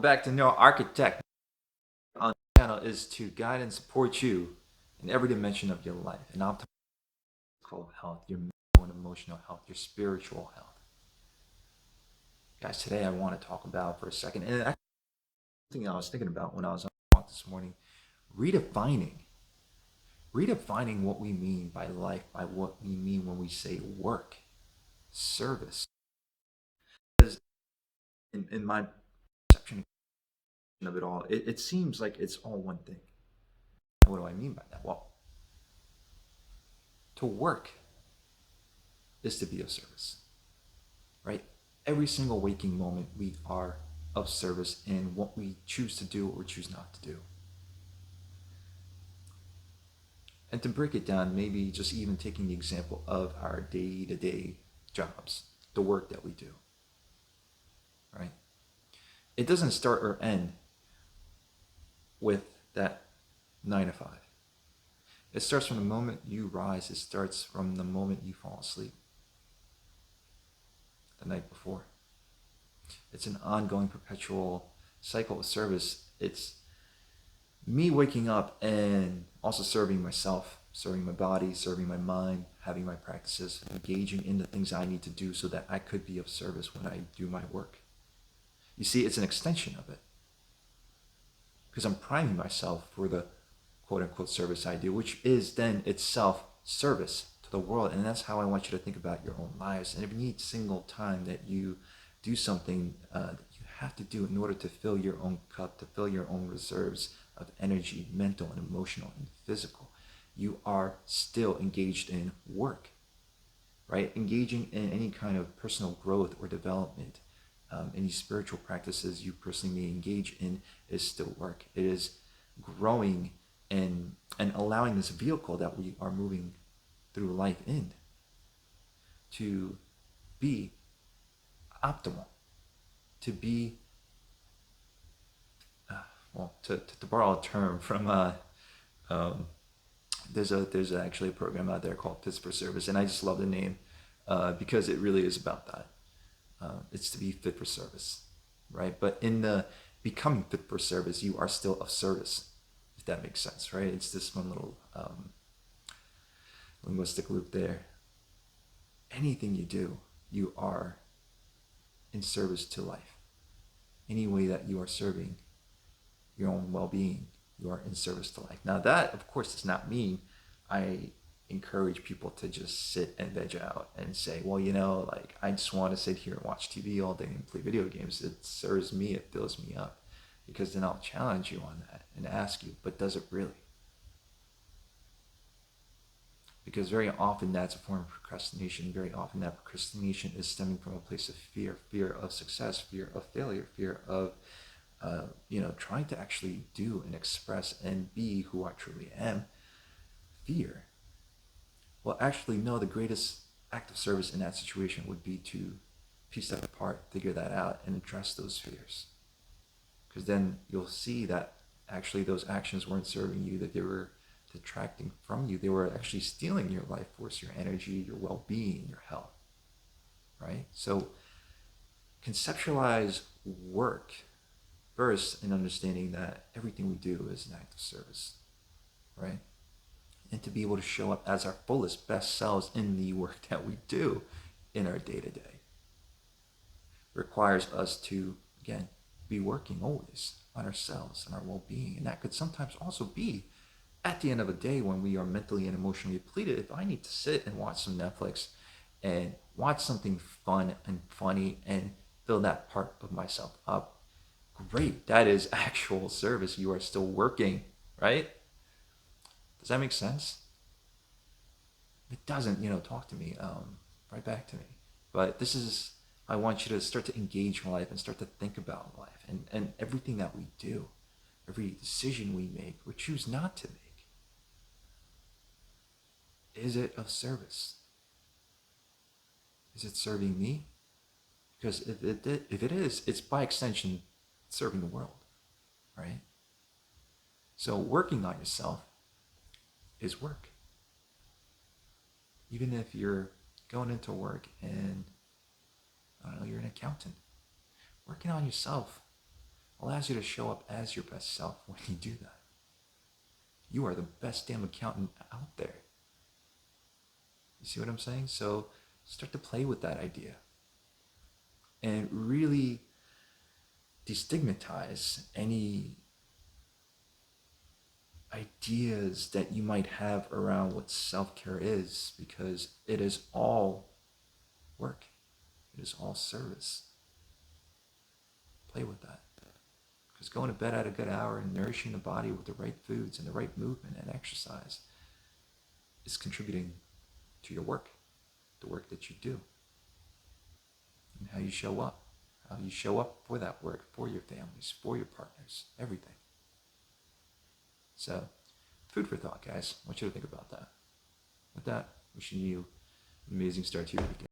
Welcome back to NeuroArkitect. On the channel is to guide and support you in every dimension of your life and optimize your physical health, your mental and emotional health, your spiritual health. Guys, today I want to talk about for a second, and actually something I was thinking about when I was on the walk this morning, redefining what we mean by life, by what we mean when we say work, service. Because in my perception of it all, it seems like it's all one thing. What do I mean by that? Well, to work is to be of service, right? Every single waking moment, we are of service in what we choose to do or choose not to do. And to break it down, maybe just even taking the example of our day-to-day jobs, the work that we do, right? It doesn't start or end with that 9 to 5. It starts from the moment you rise. It starts from the moment you fall asleep the night before. It's an ongoing, perpetual cycle of service. It's me waking up and also serving myself, serving my body, serving my mind, having my practices, engaging in the things I need to do so that I could be of service when I do my work. You see, it's an extension of it because I'm priming myself for the quote-unquote service I do, which is then itself service to the world. And that's how I want you to think about your own lives. And every single time that you do something that you have to do in order to fill your own cup, to fill your own reserves of energy, mental and emotional and physical, you are still engaged in work, right? Engaging in any kind of personal growth or development, any spiritual practices you personally may engage in is still work. It is growing and allowing this vehicle that we are moving through life in to be optimal, to be to borrow a term from there's actually a program out there called Fits for Service, and I just love the name because it really is about that. It's to be fit for service, right? But in the becoming fit for service, you are still of service, if that makes sense, right? It's this one little linguistic loop there. Anything you do, you are in service to life. Any way that you are serving your own well-being, you are in service to life. Now that, of course, does not mean I encourage people to just sit and veg out and say, well, like I just want to sit here and watch TV all day and play video games. It serves me, it fills me up. Because then I'll challenge you on that and ask you, but does it really? Because very often that's a form of procrastination. Very often that procrastination is stemming from a place of fear of success, fear of failure, fear of trying to actually do and express and be who I truly am. Fear. Well, actually, no, the greatest act of service in that situation would be to piece that apart, figure that out, and address those fears. Because then you'll see that actually those actions weren't serving you, that they were detracting from you. They were actually stealing your life force, your energy, your well-being, your health, right? So conceptualize work first in understanding that everything we do is an act of service, right? And to be able to show up as our fullest, best selves in the work that we do in our day-to-day requires us to, again, be working always on ourselves and our well-being. And that could sometimes also be at the end of a day when we are mentally and emotionally depleted. If I need to sit and watch some Netflix and watch something fun and funny and fill that part of myself up, great. That is actual service. You are still working, right? Does that make sense? If it doesn't, talk to me, right back to me. But this is, I want you to start to engage in life and start to think about life and everything that we do, every decision we make or choose not to make. Is it of service? Is it serving me? Because if it is, it's by extension serving the world, right? So working on yourself is work. Even if you're going into work and, I don't know, you're an accountant, working on yourself, allows you to show up as your best self when you do that. You are the best damn accountant out there. You see what I'm saying? So start to play with that idea and really destigmatize any ideas that you might have around what self-care is, because it is all work. It is all service. Play with that. Because going to bed at a good hour and nourishing the body with the right foods and the right movement and exercise is contributing to your work, the work that you do, and how you show up. How you show up for that work, for your families, for your partners, everything. So, food for thought, guys. I want you to think about that. With that, wishing you an amazing start to your weekend.